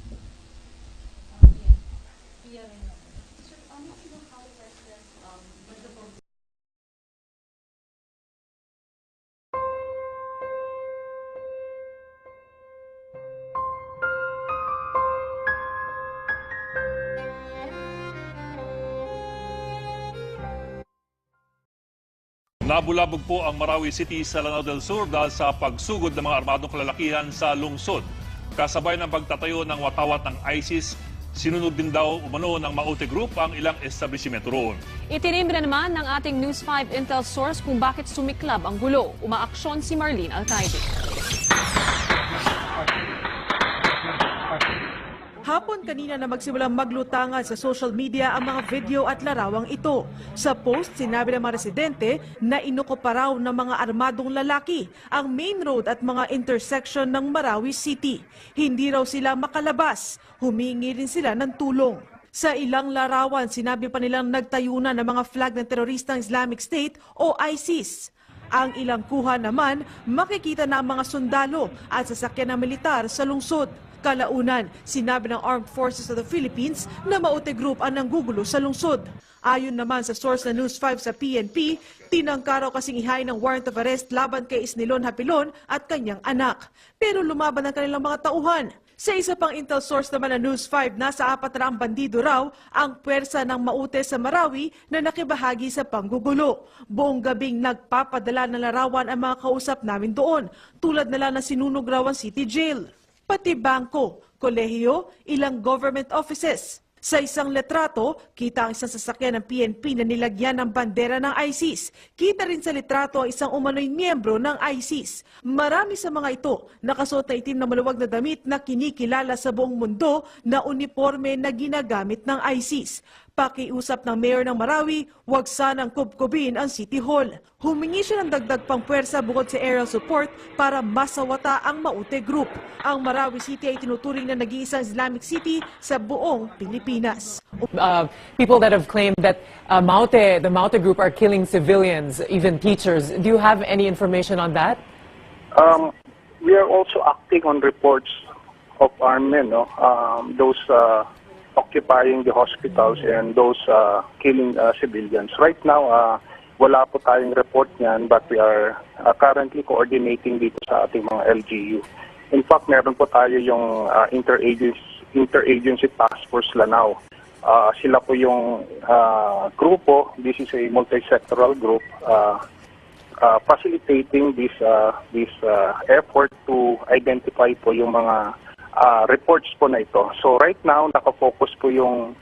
Nabulabog po ang Marawi City sa Lanao del Sur dahil sa pagsugod ng mga armadong kalalakihan sa lungsod. Kasabay ng pagtatayo ng watawat ng ISIS, sinunod din daw umano ng Maute Group ang ilang establishmento roon. Itinimbre naman ng ating News 5 Intel source kung bakit sumiklab ang gulo. Umaaksyon si Marlene Alcaide. Hapon kanina na magsimulang maglutangan sa social media ang mga video at larawang ito. Sa post, sinabi ng mga residente na inuko pa raw ng mga armadong lalaki ang main road at mga intersection ng Marawi City. Hindi raw sila makalabas. Humingi rin sila ng tulong. Sa ilang larawan, sinabi pa nilang nagtayo na ng mga flag ng teroristang Islamic State o ISIS. Ang ilang kuha naman, makikita na ang mga sundalo at sasakyan ng militar sa lungsod. Kalaunan, sinabi ng Armed Forces of the Philippines na Maute Group ang nanggugulo sa lungsod. Ayon naman sa source na News 5 sa PNP, tinangka raw kasing ihain ng warrant of arrest laban kay Isnilon Hapilon at kanyang anak. Pero lumaban ang kanilang mga tauhan. Sa isa pang intel source naman na News 5, nasa 400 bandido raw ang puwersa ng Maute sa Marawi na nakibahagi sa panggugulo. Buong gabing nagpapadala ng larawan ang mga kausap namin doon, tulad nila na sinunog raw ang city jail. Pati bangko, kolehiyo, ilang government offices. Sa isang litrato, kita ang isang sasakyan ng PNP na nilagyan ng bandera ng ISIS. Kita rin sa litrato ang isang umano'y miyembro ng ISIS. Marami sa mga ito nakasuot na itim na maluwag na damit na kinikilala sa buong mundo na uniforme na ginagamit ng ISIS. Pakiusap ng mayor ng Marawi, huwag sanang kubkubin ang City Hall. Humingi siya ng dagdag pang puwersa bukod sa aerial support para masawata ang Maute Group. Ang Marawi City ay tinuturing na nag-iisang Islamic City sa buong Pilipinas. People that have claimed that the Maute Group are killing civilians, even teachers. Do you have any information on that? We are also acting on reports of armed men, those occupying the hospitals and those killing civilians. Right now, wala po tayong report niyan, but we are currently coordinating dito sa ating mga LGU. In fact, meron po tayo yung Interagency Task Force Lanao. Sila po yung grupo. This is a multi-sectoral group facilitating this effort to identify po yung mga reports po na ito. So right now, nakafocus po yung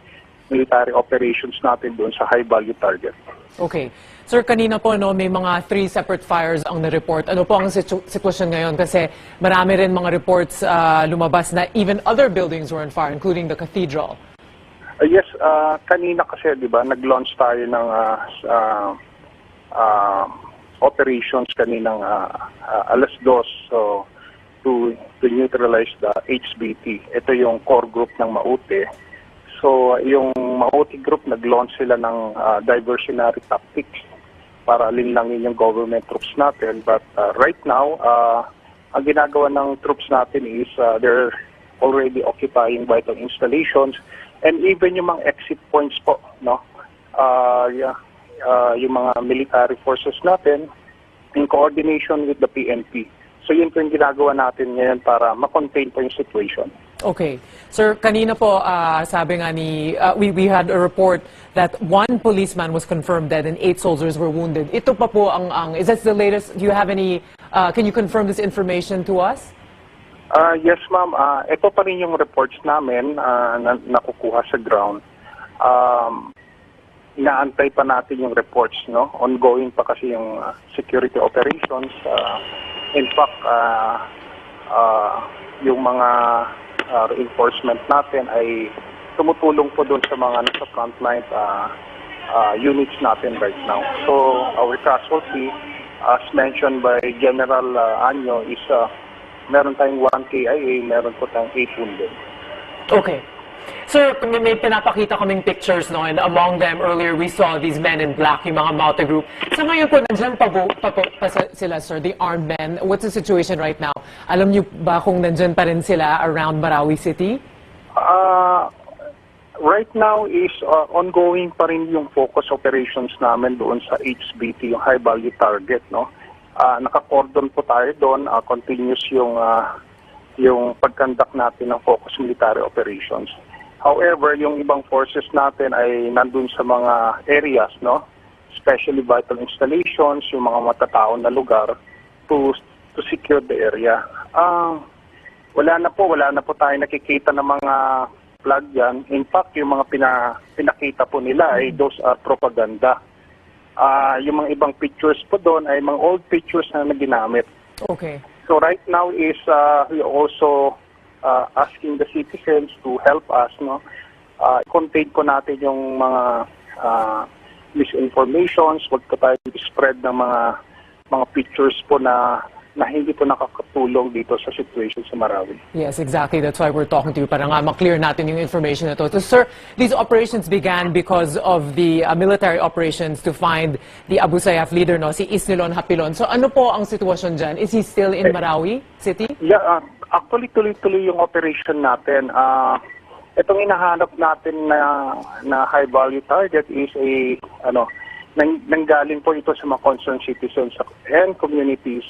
military operations natin doon sa high-value target. Okay. Sir, kanina po may mga 3 separate fires ang na-report. Ano po ang sitwasyon ngayon? Kasi marami rin mga reports lumabas na even other buildings were on fire, including the cathedral. Yes, kanina kasi, di ba, nag-launch tayo ng operations kaninang alas 2 so, to neutralize the HBT. Ito yung core group ng Maute. So, yung Maute group, nag-launch sila ng diversionary tactics para linlangin yung government troops natin. But right now, ang ginagawa ng troops natin is they're already occupying vital installations and even yung mga exit points po, no? Yung mga military forces natin in coordination with the PNP. So yun po yung ginagawa natin ngayon para ma-contain po yung situation. Okay. Sir, kanina po sabi nga ni, we had a report that 1 policeman was confirmed dead and 8 soldiers were wounded. Ito pa po is that the latest? Do you have any, can you confirm this information to us? Yes, ma'am. Ito pa rin yung reports namin na nakukuha sa ground. Inaantay pa natin yung reports, no? Ongoing pa kasi yung security operations. In fact, yung mga reinforcement natin ay tumutulong po doon sa mga nasa frontline units natin right now. So, our casualty, as mentioned by General Anyo, is meron tayong 1 KIA, meron po tayong 8 wounded. Okay. Sir, may pinapakita kaming pictures, no? And among them, earlier we saw these men in black, yung mga Maute group. Sa ngayon po, nandyan pa sila, sir, the armed men. What's the situation right now? Alam niyo ba kung nandyan pa rin sila around Marawi City? Right now is ongoing pa rin yung focus operations namin doon sa HBT, yung high value target, no? Naka-cordon po tayo doon, continuous yung pagkandak natin ng focus military operations. However, yung ibang forces natin ay nandun sa mga areas, no? Especially vital installations, yung mga matataon na lugar to secure the area. Wala na po tayo nakikita ng mga flag yan. In fact, yung mga pinakita po nila ay those are propaganda. Yung mga ibang pictures po doon ay mga old pictures na ginamit. Okay. So right now is we also asking the citizens to help us, no? Contain po natin yung mga misinformations, wag po tayo spread ng mga pictures po na hindi po nakakatulong dito sa situation sa Marawi. Yes, exactly. That's why we're talking to you para nga ma-clear natin yung information na to. So, sir, these operations began because of the military operations to find the Abu Sayyaf leader, no, si Isnilon Hapilon. So ano po ang sitwasyon dyan? Is he still in Marawi City? Yeah, actually tuloy-tuloy yung operation natin. Itong hinahanap natin na high-value target is nanggaling po ito sa mga concerned citizens and communities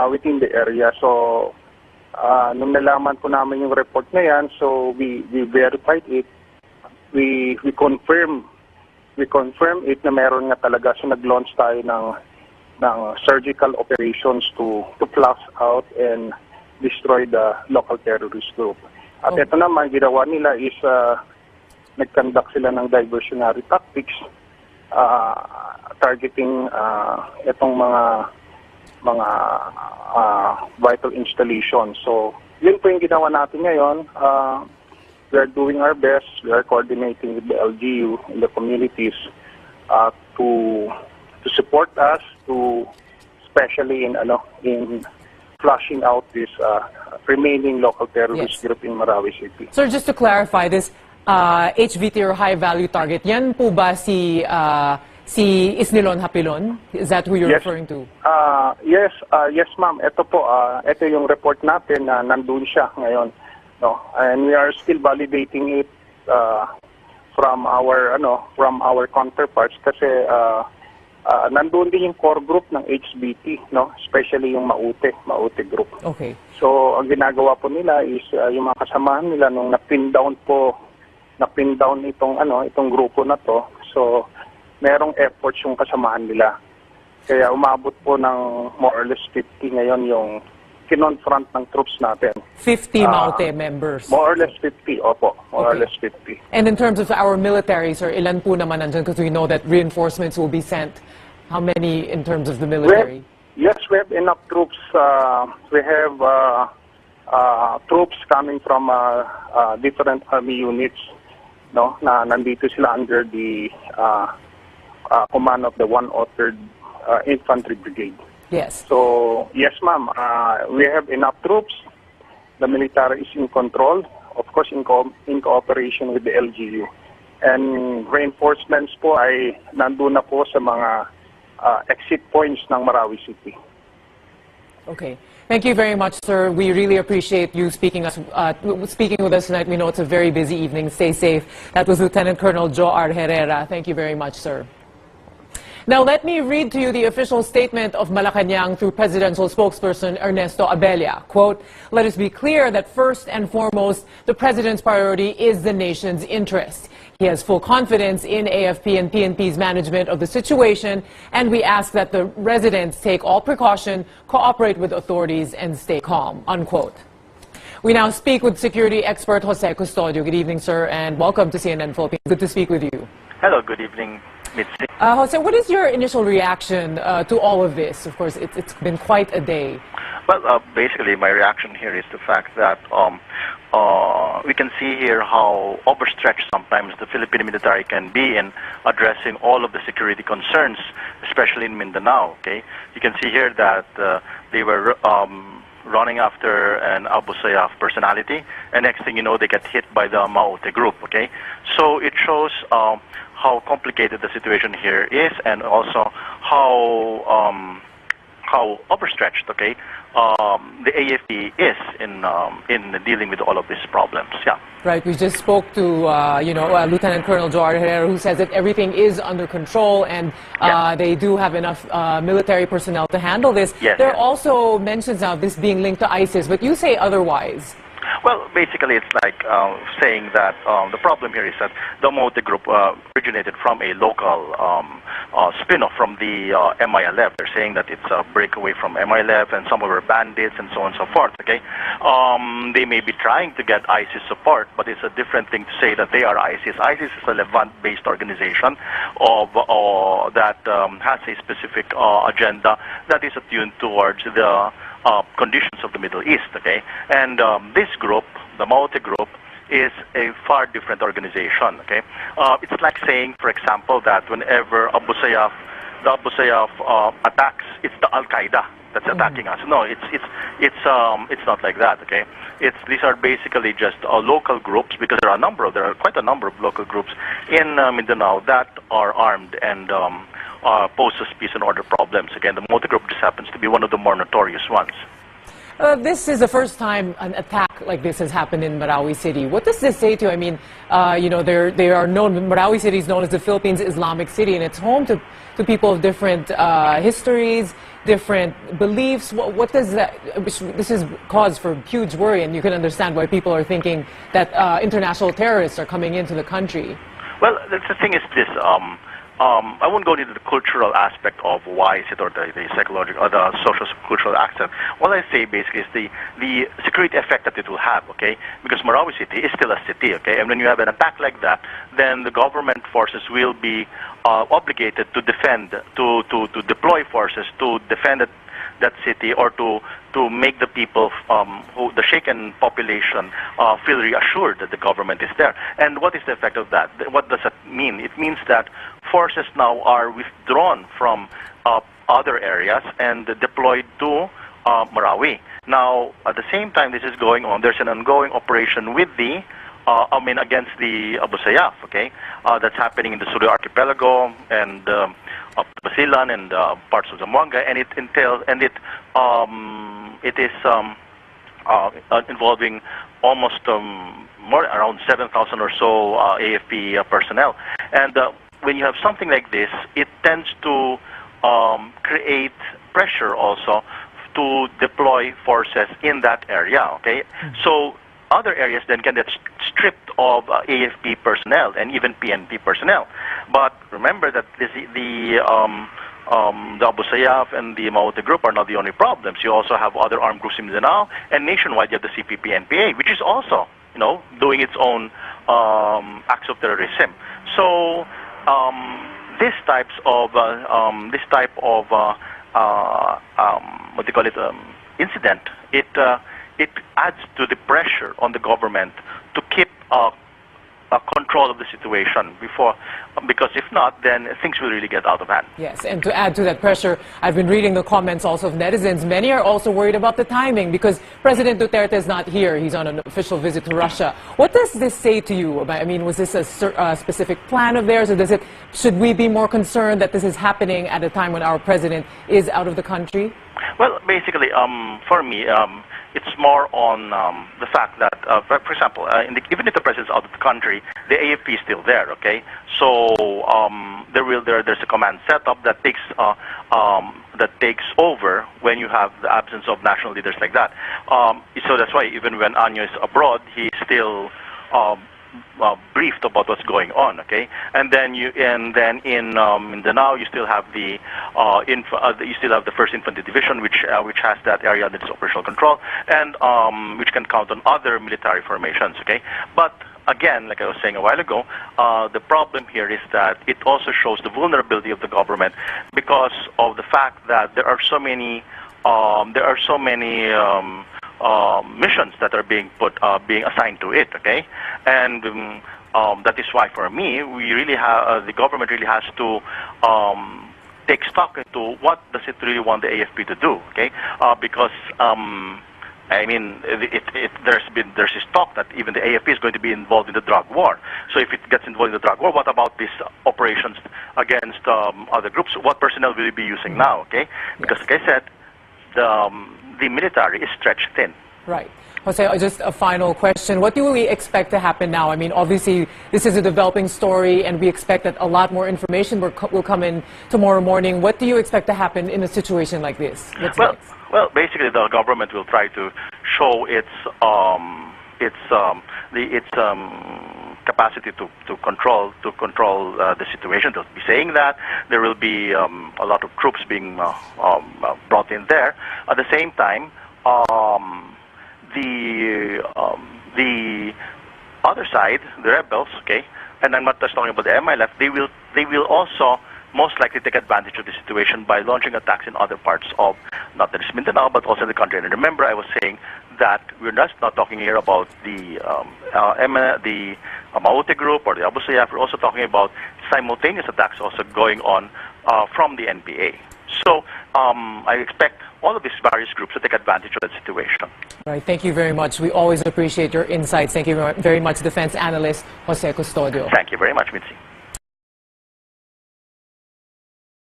within the area. So, nung nalaman po namin yung report na yan, so we verified it. We confirm it na meron nga talaga. So, nag-launch tayo ng surgical operations to flush out and destroy the local terrorist group. At ito naman, ginawa nila is nag-conduct sila ng diversionary tactics targeting itong mga vital installations. So, yun po yung ginawa natin ngayon. We are doing our best. We are coordinating with the LGU and the communities to support us, especially in flushing out this remaining local terrorist group in Marawi City. Sir, just to clarify this, HVT or high value target, yan po ba si Isnilon Hapilon? Is that who you're referring to? Yes, ma'am. Ito po, ito yung report natin na nandun siya ngayon, no? And we are still validating it from our counterparts kasi nandun din yung core group ng HBT, no? Especially yung Maute group. Okay. So, ang ginagawa po nila is yung mga kasamahan nila nung na-pin down itong grupo na to. So, merong efforts yung kasamahan nila. Kaya umabot po ng more or less 50 ngayon yung kinonfront ng troops natin. 50 Maute members. More or less 50, opo. More or less 50. And in terms of our military, sir, ilan po naman nandyan? Because we know that reinforcements will be sent. How many in terms of the military? Yes, we have enough troops. We have troops coming from different army units, no? Na nandito sila under the command of the 103rd Infantry Brigade. Yes. So, yes, ma'am. We have enough troops. The military is in control, of course, in cooperation with the LGU. And reinforcements po ay nandun na po sa mga exit points ng Marawi City. Okay. Thank you very much, sir. We really appreciate you speaking with us tonight. We know it's a very busy evening. Stay safe. That was Lieutenant Colonel Joar Herrera. Thank you very much, sir. Now, let me read to you the official statement of Malacanang through presidential spokesperson Ernesto Abella. Quote, "Let us be clear that first and foremost, the president's priority is the nation's interest. He has full confidence in AFP and PNP's management of the situation, and we ask that the residents take all precaution, cooperate with authorities, and stay calm." Unquote. We now speak with security expert Jose Custodio. Good evening, sir, and welcome to CNN Philippines. Good to speak with you. Hello, good evening. Jose, what is your initial reaction to all of this? Of course, it's been quite a day. Well, basically, my reaction here is the fact that we can see here how overstretched sometimes the Philippine military can be in addressing all of the security concerns, especially in Mindanao. Okay, you can see here that they were running after an Abu Sayyaf personality, and next thing you know, they get hit by the Maute group. Okay, so it shows how complicated the situation here is, and also how overstretched, okay, the AFP is in dealing with all of these problems. Yeah. Right. We just spoke to Lieutenant Colonel Joar Herrera, who says that everything is under control, and they do have enough military personnel to handle this. Yes, there are also mentions of this being linked to ISIS, but you say otherwise. Well, basically, it's like saying that the problem here is that the Maute group originated from a local spin-off from the MILF. They're saying that it's a breakaway from MILF, and some were bandits and so on and so forth. Okay, they may be trying to get ISIS support, but it's a different thing to say that they are ISIS. ISIS is a Levant-based organization that has a specific agenda that is attuned towards the conditions of the Middle East, okay? And this group, the Maute group, is a far different organization, okay? It's like saying, for example, that whenever the Abu Sayyaf attacks, it's the Al-Qaeda that's attacking us. No, it's not like that, okay? These are basically just local groups, because there are quite a number of local groups in Mindanao that are armed and poses peace and order problems. Again, the Maute group just happens to be one of the more notorious ones. This is the first time an attack like this has happened in Marawi City. What does this say to you? I mean, they are known, Marawi City is known as the Philippines' Islamic city, and it's home to people of different histories, different beliefs. What does that, this is cause for huge worry, and you can understand why people are thinking that international terrorists are coming into the country. Well, the thing is this, I won't go into the cultural aspect of why is it, or the psychological or the social cultural aspect. What I say basically is the security effect that it will have, okay? Because Marawi City is still a city, okay? And when you have an attack like that, then the government forces will be obligated to defend, to deploy forces to defend that city, or to make the people, the shaken population, feel reassured that the government is there. And what is the effect of that? What does that mean? It means that forces now are withdrawn from other areas and deployed to Marawi. Now, at the same time this is going on, there's an ongoing operation with the against the Abu Sayyaf, okay? That's happening in the Sulu Archipelago and Basilan and parts of Zamboanga, and it entails, and it is involving almost around 7,000 or so AFP personnel. And when you have something like this, it tends to create pressure also to deploy forces in that area. Okay, so other areas then can get stripped of AFP personnel and even PNP personnel. But remember that the Abu Sayyaf and the Maute group are not the only problems. You also have other armed groups in Mindanao, and nationwide you have the CPP-NPA, which is also, doing its own acts of terrorism. So this type of incident, it adds to the pressure on the government to keep control of the situation because if not, then things will really get out of hand. Yes, and to add to that pressure, I've been reading the comments also of netizens. Many are also worried about the timing because President Duterte is not here. He's on an official visit to Russia. What does this say to you? I mean, was this a specific plan of theirs, or should we be more concerned that this is happening at a time when our president is out of the country? Well, basically, for me, it's more on the fact that, for example, even if the president is out of the country, the AFP is still there. Okay, so there's a command setup that takes over when you have the absence of national leaders like that. So that's why even when Anyo is abroad, he's still briefed about what's going on. Okay, and then in Mindanao you still have the First Infantry Division, which has that area under its operational control, and which can count on other military formations. Okay, but again, like I was saying a while ago, the problem here is that it also shows the vulnerability of the government because of the fact that there are so many missions that are being assigned to it. Okay, and that is why, for me, the government really has to take stock into what does it really want the AFP to do. Okay, because I mean, there's this talk that even the AFP is going to be involved in the drug war. So if it gets involved in the drug war, what about these operations against other groups? What personnel will it be using now? Okay, because like I said, the military is stretched thin. Right. Jose, just a final question. What do we expect to happen now? I mean, obviously, this is a developing story, and we expect that a lot more information will come in tomorrow morning. What do you expect to happen in a situation like this? Well, basically, the government will try to show its capacity to control the situation. They'll be saying that there will be a lot of troops being brought in there. At the same time, the other side, the rebels, okay, and I'm not just talking about the MILF, they will also most likely take advantage of the situation by launching attacks in other parts of not just Mindanao but also the country. And remember, I was saying that we're just not talking here about the Maute group or the Abu Sayyaf. We're also talking about simultaneous attacks also going on from the NPA. So I expect all of these various groups to take advantage of that situation. Right. Thank you very much. We always appreciate your insights. Thank you very much, Defense Analyst Jose Custodio. Thank you very much, Mitzi.